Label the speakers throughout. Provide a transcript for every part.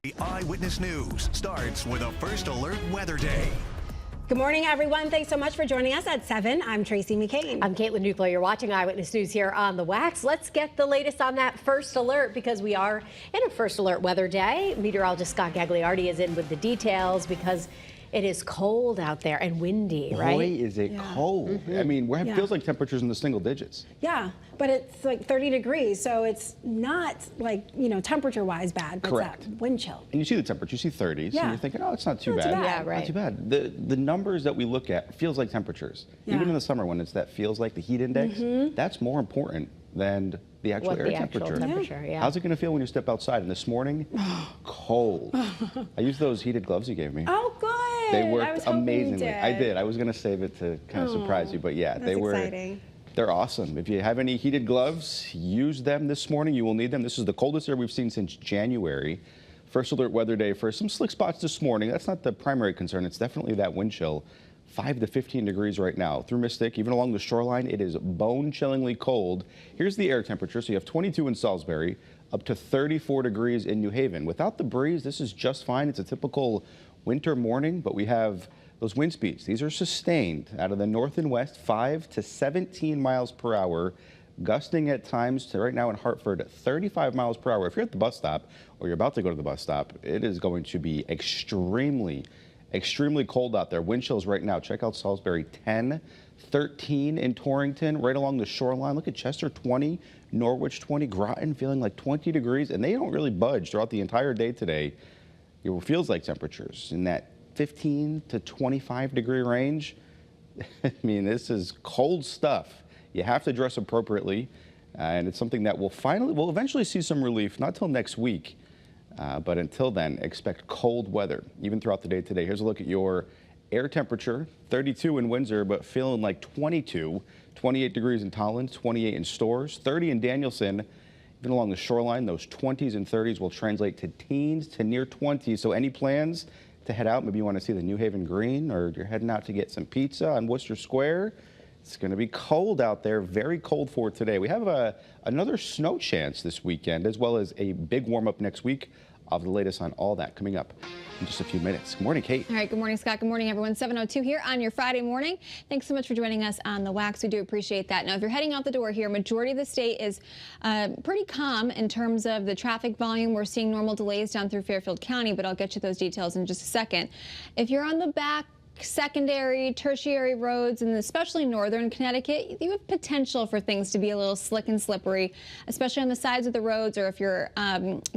Speaker 1: The Eyewitness News starts with a First Alert Weather Day.
Speaker 2: Good morning, everyone. Thanks so much for joining us at 7. I'm Tracey McCain.
Speaker 3: I'm Caitlin Nuclo. You're watching Eyewitness News here on the Wax. Let's get the latest on that first alert because we are in a first alert weather day. Meteorologist Scott Gagliardi is in with the details because it is cold out there and windy, right?
Speaker 4: Boy, is it cold. I mean, it feels like temperatures in the single digits.
Speaker 2: Yeah, but it's like 30 degrees, so it's not like, temperature-wise bad, but
Speaker 4: Correct.
Speaker 2: it's that wind chill.
Speaker 4: And you see the temperature, you see 30s, and you're thinking, oh, it's not too bad.
Speaker 3: Yeah, right.
Speaker 4: Not too bad. The numbers that we look at feels like temperatures.
Speaker 2: Yeah.
Speaker 4: Even in the summer when it's that feels like the heat index, that's more important than the actual air temperature.
Speaker 3: Yeah.
Speaker 4: How's it going to feel when you step outside? And this morning, cold. I used those heated gloves you gave me.
Speaker 2: Oh, good.
Speaker 4: They
Speaker 2: I was
Speaker 4: worked
Speaker 2: hoping you
Speaker 4: amazingly.
Speaker 2: did.
Speaker 4: I did. I was going to save it to kind of surprise you, but yeah, they were.
Speaker 2: Exciting.
Speaker 4: They're awesome. If you have any heated gloves, use them this morning. You will need them. This is the coldest air we've seen since January. First alert weather day for some slick spots this morning. That's not the primary concern. It's definitely that wind chill. 5 to 15 degrees right now. Through Mystic, even along the shoreline, it is bone-chillingly cold. Here's the air temperature. So you have 22 in Salisbury, up to 34 degrees in New Haven. Without the breeze, this is just fine. It's a typical winter morning, but we have those wind speeds. These are sustained out of the north and west, 5 to 17 miles per hour, gusting at times to right now in Hartford, 35 miles per hour. If you're at the bus stop or you're about to go to the bus stop, it is going to be extremely cold out there. Wind chills right now. Check out Salisbury, 10, 13 in Torrington, right along the shoreline. Look at Chester, 20, Norwich, 20, Groton feeling like 20 degrees, and they don't really budge throughout the entire day today. It feels like temperatures in that 15 to 25 degree range. I mean, this is cold stuff. You have to dress appropriately, and it's something that we'll eventually see some relief, not till next week. But until then, expect cold weather, even throughout the day today. Here's a look at your air temperature, 32 in Windsor, but feeling like 22, 28 degrees in Tolland, 28 in Storrs, 30 in Danielson. Even along the shoreline, those 20s and 30s will translate to teens to near 20s. So any plans to head out? Maybe you want to see the New Haven Green, or you're heading out to get some pizza on Worcester Square. It's going to be cold out there, very cold for today. We have another snow chance this weekend, as well as a big warm-up next week. I'll have the latest on all that coming up in just a few minutes. Good morning, Kate.
Speaker 5: All right, good morning, Scott. Good morning, everyone. 7:02 here on your Friday morning. Thanks so much for joining us on the Wax. We do appreciate that. Now, if you're heading out the door here, majority of the state is pretty calm in terms of the traffic volume. We're seeing normal delays down through Fairfield County, but I'll get you those details in just a second. If you're on the back secondary, tertiary roads, and especially northern Connecticut, you have potential for things to be a little slick and slippery, especially on the sides of the roads, or if you're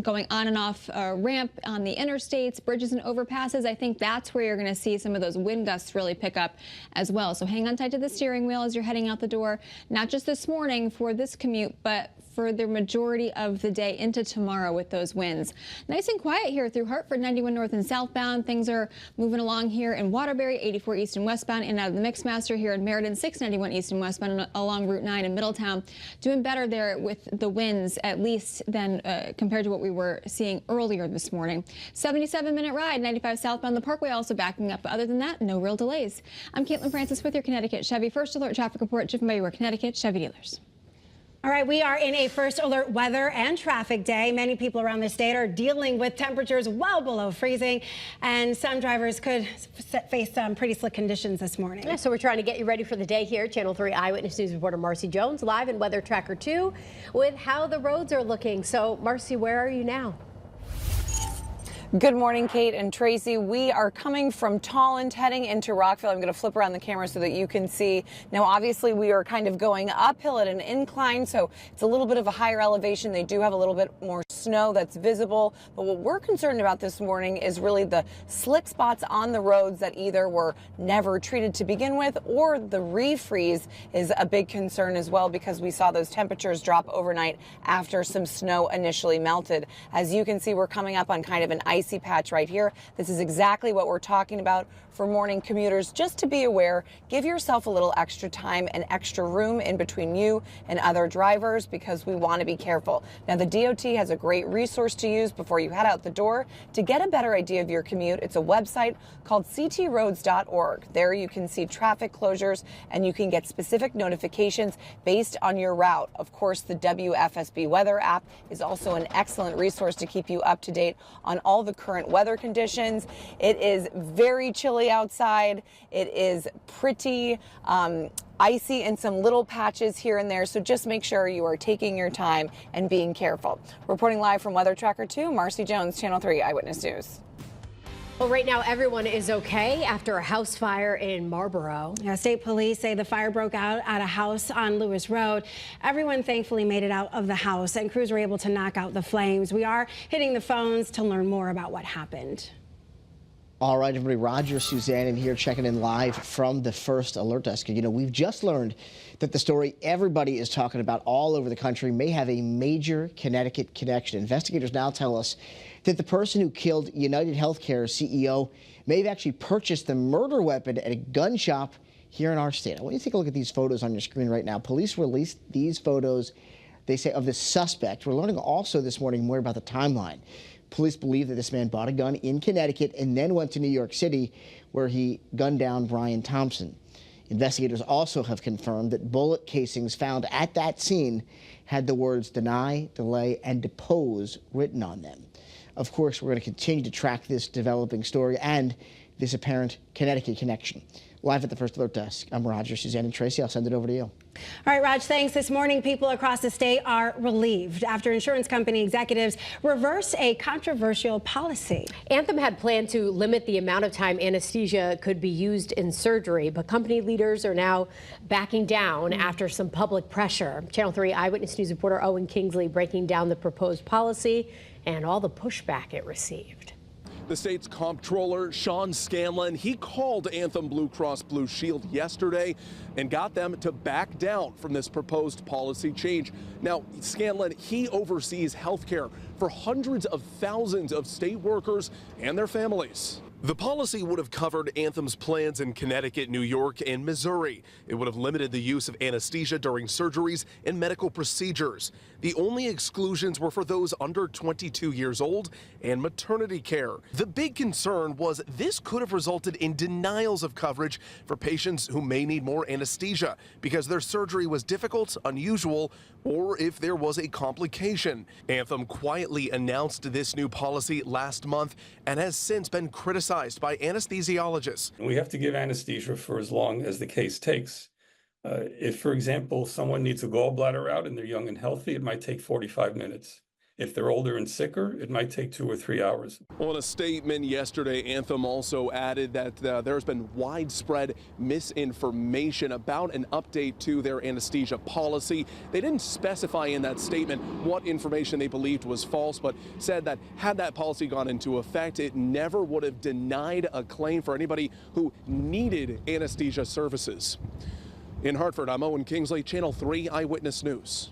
Speaker 5: going on and off a ramp on the interstates, bridges and overpasses. I think that's where you're going to see some of those wind gusts really pick up as well. So hang on tight to the steering wheel as you're heading out the door, not just this morning for this commute, but for the majority of the day into tomorrow with those winds. Nice and quiet here through Hartford, 91 north and southbound. Things are moving along here in Waterbury, 84 east and westbound, and out of the Mixmaster here in Meriden, 691 east and westbound along Route 9 in Middletown. Doing better there with the winds, at least than compared to what we were seeing earlier this morning. 77-minute ride, 95 southbound. The Parkway also backing up. But other than that, no real delays. I'm Caitlin Francis with your Connecticut Chevy First Alert Traffic Report, driven by your Connecticut Chevy dealers.
Speaker 2: All right, we are in a first alert weather and traffic day. Many people around the state are dealing with temperatures well below freezing, and some drivers could face some pretty slick conditions this morning.
Speaker 3: Yeah, so we're trying to get you ready for the day here. Channel 3 Eyewitness News reporter Marcy Jones live in Weather Tracker 2 with how the roads are looking. So, Marcy, where are you now?
Speaker 6: Good morning, Kate and Tracy. We are coming from Tolland heading into Rockville. I'm going to flip around the camera so that you can see. Now, obviously, we are kind of going uphill at an incline, so it's a little bit of a higher elevation. They do have a little bit more snow that's visible. But what we're concerned about this morning is really the slick spots on the roads that either were never treated to begin with, or the refreeze is a big concern as well, because we saw those temperatures drop overnight after some snow initially melted. As you can see, we're coming up on kind of an icy patch right here. This is exactly what we're talking about for morning commuters. Just to be aware, give yourself a little extra time and extra room in between you and other drivers, because we want to be careful. Now, the DOT has a great resource to use before you head out the door to get a better idea of your commute. It's a website called ctroads.org. There you can see traffic closures and you can get specific notifications based on your route. Of course, the WFSB weather app is also an excellent resource to keep you up to date on all the the current weather conditions. It is very chilly outside. It is pretty icy in some little patches here and there, so just make sure you are taking your time and being careful. Reporting live from Weather Tracker 2, Marcy Jones, Channel 3 Eyewitness News.
Speaker 3: Well, right now, everyone is okay after a house fire in Marlboro.
Speaker 2: Yeah, state police say the fire broke out at a house on Lewis Road. Everyone thankfully made it out of the house, and crews were able to knock out the flames. We are hitting the phones to learn more about what happened.
Speaker 7: All right, everybody, Roger, Suzanne in here checking in live from the First Alert Desk. You know, we've just learned that the story everybody is talking about all over the country may have a major Connecticut connection. Investigators now tell us that the person who killed United Healthcare CEO may have actually purchased the murder weapon at a gun shop here in our state. I want you to take a look at these photos on your screen right now. Police released these photos, they say, of the suspect. We're learning also this morning more about the timeline. Police believe that this man bought a gun in Connecticut and then went to New York City, where he gunned down Brian Thompson. Investigators also have confirmed that bullet casings found at that scene had the words deny, delay, and depose written on them. Of course, we're going to continue to track this developing story and this apparent Connecticut connection. Live at the First Alert Desk, I'm Roger, Suzanne, and Tracy. I'll send it over to you.
Speaker 2: All right, Raj, thanks. This morning, people across the state are relieved after insurance company executives reversed a controversial policy.
Speaker 3: Anthem had planned to limit the amount of time anesthesia could be used in surgery, but company leaders are now backing down after some public pressure. Channel 3 Eyewitness News reporter Owen Kingsley breaking down the proposed policy and all the pushback it received.
Speaker 8: The state's comptroller, Sean Scanlon, he called Anthem Blue Cross Blue Shield yesterday and got them to back down from this proposed policy change. Now, Scanlon, he oversees health care for hundreds of thousands of state workers and their families. The policy would have covered Anthem's plans in Connecticut, New York, and Missouri. It would have limited the use of anesthesia during surgeries and medical procedures. The only exclusions were for those under 22 years old and maternity care. The big concern was this could have resulted in denials of coverage for patients who may need more anesthesia because their surgery was difficult, unusual, or if there was a complication. Anthem quietly announced this new policy last month and has since been criticized by anesthesiologists.
Speaker 9: We have to give anesthesia for as long as the case takes. If, for example, someone needs a gallbladder out and they're young and healthy, it might take 45 minutes. If they're older and sicker, it might take 2 or 3 hours.
Speaker 8: Well, in a statement yesterday, Anthem also added that there's been widespread misinformation about an update to their anesthesia policy. They didn't specify in that statement what information they believed was false, but said that had that policy gone into effect, it never would have denied a claim for anybody who needed anesthesia services. In Hartford, I'm Owen Kingsley, Channel 3 Eyewitness News.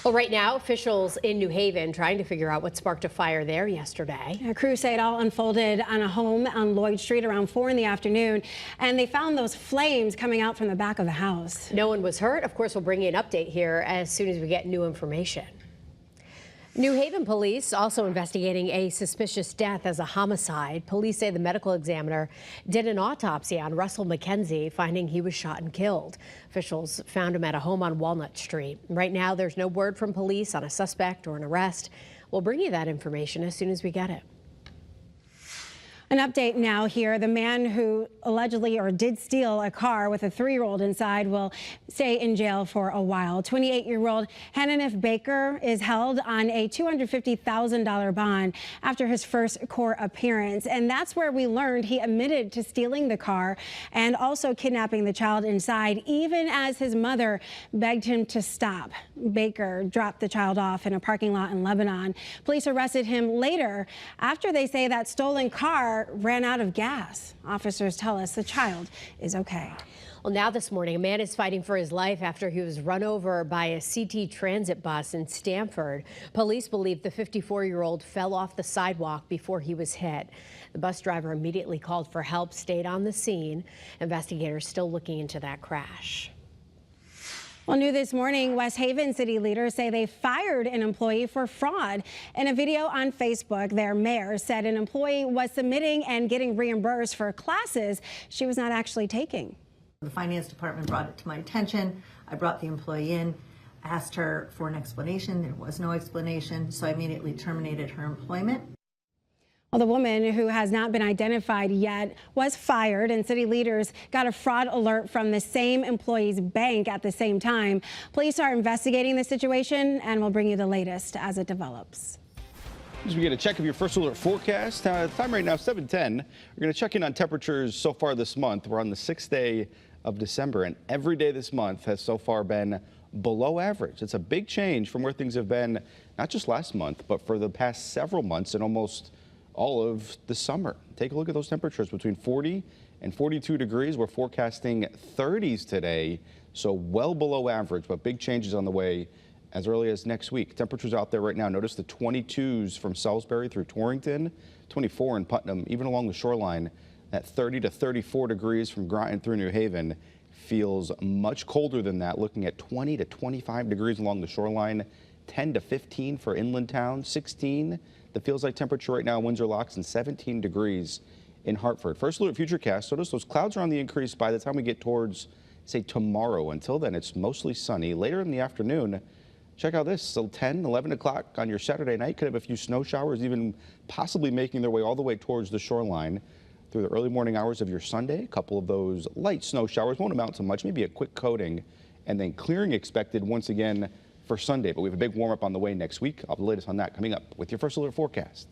Speaker 3: Well, right now, officials in New Haven trying to figure out what sparked a fire there yesterday.
Speaker 2: Crews say it all unfolded on a home on Lloyd Street around 4 in the afternoon, and they found those flames coming out from the back of the house.
Speaker 3: No one was hurt. Of course, we'll bring you an update here as soon as we get new information. New Haven police also investigating a suspicious death as a homicide. Police say the medical examiner did an autopsy on Russell McKenzie, finding he was shot and killed. Officials found him at a home on Walnut Street. Right now, there's no word from police on a suspect or an arrest. We'll bring you that information as soon as we get it.
Speaker 2: An update now here. The man who allegedly or did steal a car with a 3-year-old inside will stay in jail for a while. 28-year-old Hananif Baker is held on a $250,000 bond after his first court appearance. And that's where we learned he admitted to stealing the car and also kidnapping the child inside, even as his mother begged him to stop. Baker dropped the child off in a parking lot in Lebanon. Police arrested him later after they say that stolen car ran out of gas. Officers tell us the child is okay.
Speaker 3: Well, now this morning, a man is fighting for his life after he was run over by a CT transit bus in Stamford. Police believe the 54-year-old fell off the sidewalk before he was hit. The bus driver immediately called for help, stayed on the scene. Investigators still looking into that crash.
Speaker 2: Well, new this morning, West Haven city leaders say they fired an employee for fraud. In a video on Facebook, their mayor said an employee was submitting and getting reimbursed for classes she was not actually taking.
Speaker 10: The finance department brought it to my attention. I brought the employee in, asked her for an explanation. There was no explanation, so I immediately terminated her employment.
Speaker 2: Well, the woman, who has not been identified yet, was fired, and city leaders got a fraud alert from the same employee's bank at the same time. Police are investigating the situation, and we'll bring you the latest as it develops.
Speaker 4: As we get a check of your first alert forecast, the time right now 7:10. We're going to check in on temperatures so far this month. We're on the 6th day of December, and every day this month has so far been below average. It's a big change from where things have been, not just last month, but for the past several months and almost all of the summer. Take a look at those temperatures between 40 and 42 degrees. We're forecasting 30s today, so well below average, but big changes on the way as early as next week. Temperatures out there right now. Notice the 22s from Salisbury through Torrington, 24 in Putnam, even along the shoreline. That 30 to 34 degrees from Groton through New Haven feels much colder than that, looking at 20 to 25 degrees along the shoreline, 10 to 15 for inland towns, 16 that feels like temperature right now in Windsor Locks, and 17 degrees in Hartford. First look at Futurecast. Notice those clouds are on the increase by the time we get towards, say, tomorrow. Until then, it's mostly sunny. Later in the afternoon, check out this. So 10, 11 o'clock on your Saturday night, could have a few snow showers, even possibly making their way all the way towards the shoreline through the early morning hours of your Sunday. A couple of those light snow showers won't amount to much, maybe a quick coating, and then clearing expected once again for Sunday. But we have a big warm up on the way next week. I'll have the latest on that coming up with your first alert forecast.